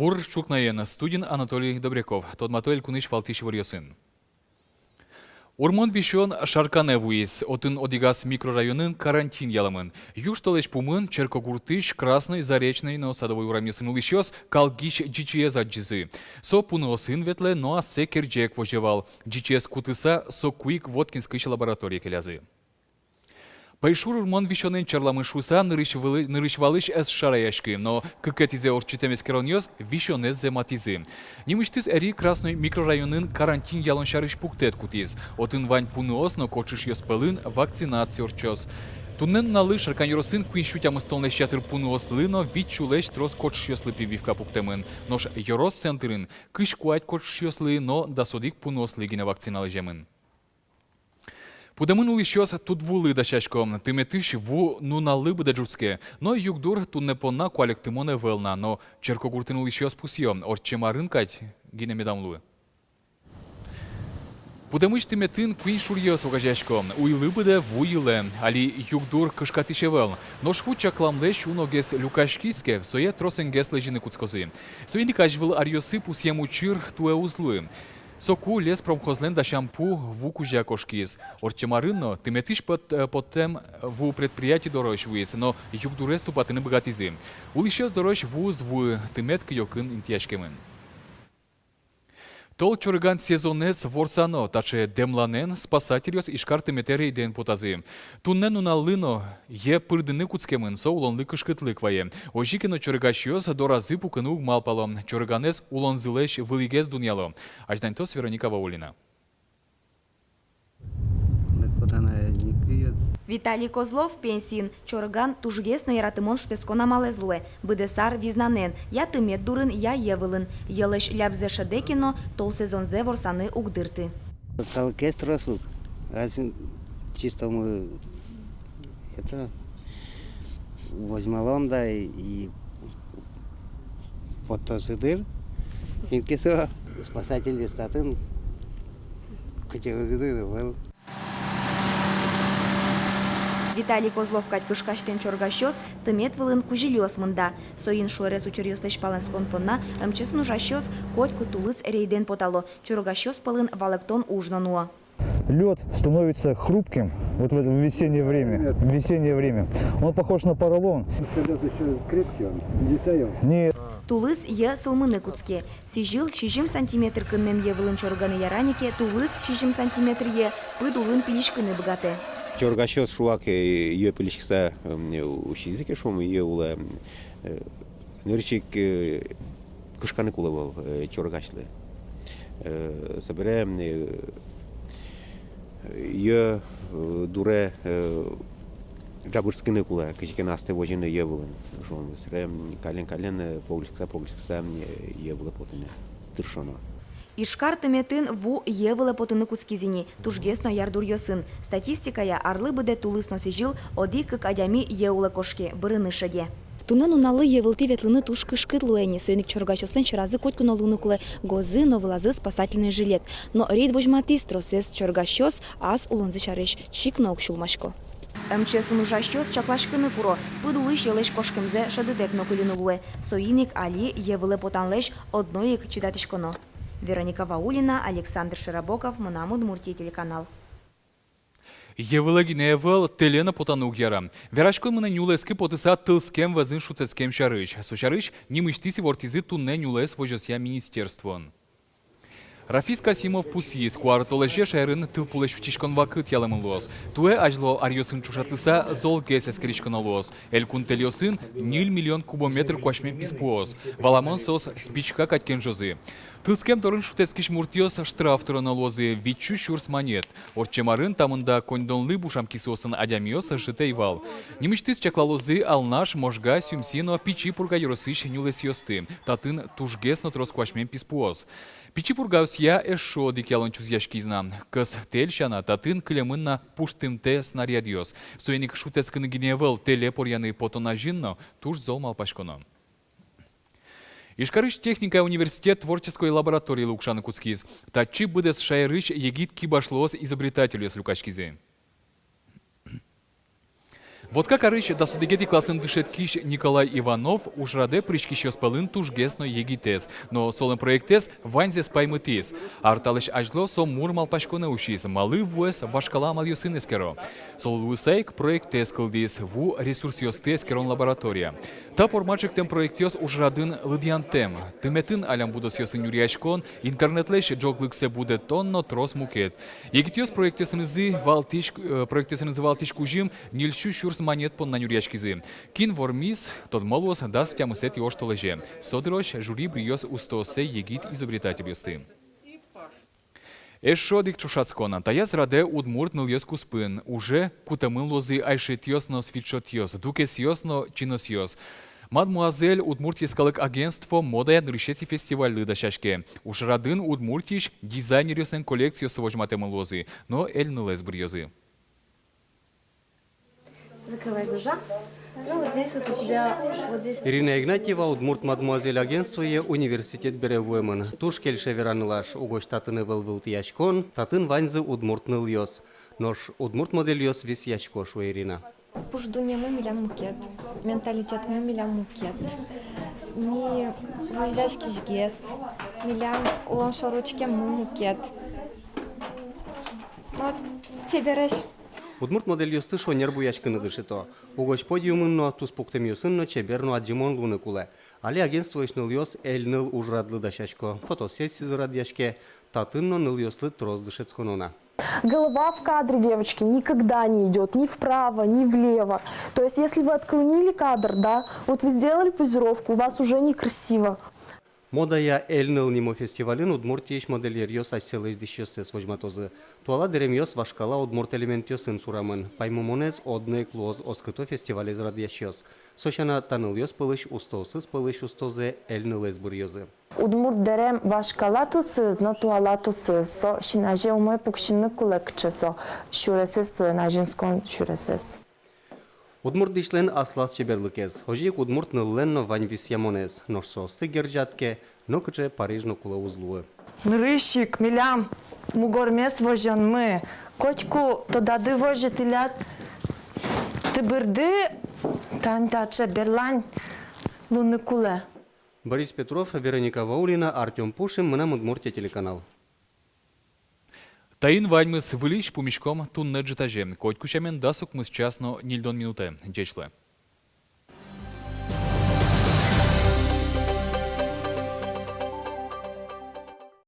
Пур Чукнаен, студент Анатолий Добряков, Тодматуэль Куныш Фалтиш Варьосын. Урмон вишон шаркане вуис, отын одигас микрорайонын карантин яламын. Юштолеш пумын, Черкогуртыш, Красный, Заречный, но садовой урамесын улишёс, калгич GGS аджизы. Со пуносын ветле, но асе керджек вожевал. GGS кутыса, со куик Воткинскыч лаборатория келязы. Пайшур урмон вишонен чарламышуса нырышвалыш эс шараяшки, но кыкетизе орчитемес кероньос вишонез зематизы. Нимыштыз эри Красный микрорайонын карантин ялон шарыш пуктет кутиз. Отын вань пуноос, но кочыш йоспелын вакцинация орчос. Туннен налы шарканьоросын куиншутям столнеш чатыр пуноослы, но вичулеш трос кочыш йослы прививка пуктемын. Нош йорос центрын кыш куать кочыш йослы, но дасодик пуноослы гине вакциналы жемын. Пудамын улишёс тут вулы дашашко, тыметыш ву нуналы быдаджуцке, но югдур туннепонна куалектымоне велна, но Черкогуртын улишёс пусьё, орчемарын кать гине медамлу. Пудамыш тыметын куин шурьёс угажашко, уйлы быда вуйлы, али югдур кышкатышевел, но шву чакламлеш уногес люкашкиске, сое тросенгес лежины куцкозы. Соиндикажвыл арьосы пусьему чир туэ узлуы. Соку лес промхозлен да шампу вуку жакошкиз. Орчемарынно тыметыш потем ву предприятие дорож вуис, но югдуресту патыны богатизы. Улишёс дорож вуз ву тымет кыёкын интияшкемын. Тол чорган сезонец ворсано, таче демланен спасательос ишкар тыметери ден потазы. Туннен уналыно е пырдыны куцкемын, со улонлы кышкытлык вае. Ожикино чоргашьос доразы пукыну малпало, чорганес улонзылеш вылигез дуняло. Ажданьтос Вероника Ваулина. Виталий Козлов пенсин, чорган тужгесно яратымон штецкона малезлуе. Быдесар визнанен, я тымет дурын, я евылын. Елеш ляпзе шадекино, тол сезонзе ворсаны угдырты. Толкест росут. Чисто мы возьмалом, да, и фотосыдыр. Инкесо спасатели статын, категории был. Виталий Козлов кать кышкаштен чоргащос, тымет вылын кужилёс мында. Соин шуэрес учерёслеш паленскон понна, мчес нужащос, коть кутулыс рейден потало. Чоргащос пылын валектон ужнонуа. Лед становится хрупким вот в это весеннее время. Он похож на поролон. Крепкий он, летаем. Нет. Тулыс е сылмыны куцке. Сижил 60 сантиметр кыннем е вылын чорганы яранике, тулыс 60 сантиметр е пыдулын пилишкыны богате. Чоргащос шуак ее пилишкса ущизике шум ее ула нырчик кушканы кулавал чоргашлы. Собере ее дуре жабырскины кула, кичкен асты вожины ее булын. Шум сре кален погликса ее була потыне тыршоно. Ишкар тыметын ву евылы потыны кускизини, тужгесно ярдур йосын. Статистикая арлы быде тулысно сижил, оди кык адями еулы кошке, бырыны шаге. Тунен уналы евылты ветлыны туш кышкытлуэни, сойник чоргачослен чаразы котькуно лунуклы, гозы, но вылазы спасательный жилет. Но рейд вожматис тросес чоргачос, ас улонзы чарыш, чикно окшулмашко. МЧС нужащос чаклашкыны куро, пыдулыш елеш кошкемзе шадыдек нокылинулуэ. Соиник али евылы потанлеш одноик чидатишконо. Вероника Ваулина, Александр Широбоков, Мунамуд, Муртия, телеканал. Евелегиневел телена потанук яра. Верашкой мына нюлески потыса тылскем вазын шутецкем шарыш. Сушарыш нимыштиси вортизы тунне нюлес вожосья министерствон. Рафис Касимов пусиис, куартолеже шайрын тылпулеш вчишкон вакыт ялымын лос. Туэ ажло арьосын чушатыса зол кесес кришкона лос. Элькун телиосын 0 миллион кубометр куашмен писпуос. Валамон сос спичка каткен жозы. Тылскем торын шутецкиш муртиос штраф турана лозы вичу шурс монет. Орчемарын тамында коньдонлы бушамкисосын адямиос житей вал. Нимыштыс чаклалозы алнаш можга сюмсино пичи пурга юросыш нюлес йосты. Татын тужгесно трос куашмен писпуос. Пичипургаусья эшо дикялон чузяшкизна. Кыс тельшана татын клемынна пуштымте снарядиос. Соеник шутескыны гиневел телепорьяны потонажинно туш зол малпашконо. Ишкарыш техника университет творческой лаборатории Лукшаны Куцкиз. Тачи быдес шайрыш егит кибашлос изобретателю с Люкашкизе. Водка карыч да судегети классын дышет киш Николай Иванов ушраде причкиш йоспалын тужгесно егитес, но солен проектес ванзе спаймытес. Арталыш ажло сом мурмал пашконе ушис, малы вуэс вашкала мал йосынескеро. Сол вусейк проектес кылдис, ву ресурс йостескерон лаборатория. Та пормачек тем проектес ушрадын лыдьянтем. Тыметын алям будос йосын юриачкон, интернетлеш джоглыксе буде тонно трос мукет. Егитес проектесынызы валтиш кужим нильщу шурс монет пон на юриачкизы. Кин вормис тот молос даст тямысет йош толеже. Содырош жюри бриос устосе егит изобретатель йосты. Эшодик чушацкона, таяз раде удмурт ныльёс куспын, уже кутамын лозы айшетьёсно свитшотьёс, дукесьёсно чиносьёс. Мадмуазель удмуртийскалык агентство мода нырышети фестиваль лыдашашке. Уж радын удмуртиш дизайнерёсен коллекцию свожматемын лозы, но эль нылез брьёзы. Закрывай глаза. Ну вот здесь вот у тебя, вот здесь. Ирина Игнатьева, удмурт мадмуазель агентство е университет беревуемын. Туш кельше веранылаш угош татыны вылвылт яшкон, татын ваньзы удмурт ныл йос. Нош удмурт модель йос вис яшко шу Ирина. Пуждуньямы милям мукет, менталитетмы милям мукет. Ми вождячки жгес, милям улан шоручке мукет. Вот тебе речь. Удмурт модель йосты шо нербу яшкыны дышито. Угош подиумынно туз пуктем йосынно чеберно аджимон луны куле. Али агентство иш ныл йос эль ныл ужрадлы дашашко. Фотосессии зарад яшке, татынно ныл йослы троз дышецконона. Голова в кадре, девочки, никогда не идет ни вправо, ни влево. То есть, если вы отклонили кадр, да, вот вы сделали позировку, у вас уже некрасиво. Мода я эль ныл нимо фестивалин удмурт еш модельер йос асселы издишёсы свожматозы. Туала дерем йос вашкала удмурт элемент йосын сурамын. Паймумонез одный клоз оскыто фестиваль израд яшёс. Сошана таныл йос пылыш устосыз пылыш устозе эль ныл эзбур йозы. Удмурт дерем вашкала тусыз, но туала тусыз. Со шинаже умой пукшины кулекче со шуресес на женском шуресес. Удмурт дишлен аслас чеберлыкез. Хожик удмурт нылленно вань висьямонез. Нож состы герджатке, но кче Парижно кула узлуы. Нрыщик, милям, мугормес вожен мы. Котьку, то дады вожи тылят. Ты бырды, тантаче берлань, луны куле. Борис Петров, Вероника Ваулина, Артем Пушин, Мына Удмуртия телеканал. Таин ваньмыс вылиш пумишком тунне джетаже. Коть кучамен дасук мыс часно нильдон минуте. Джечле.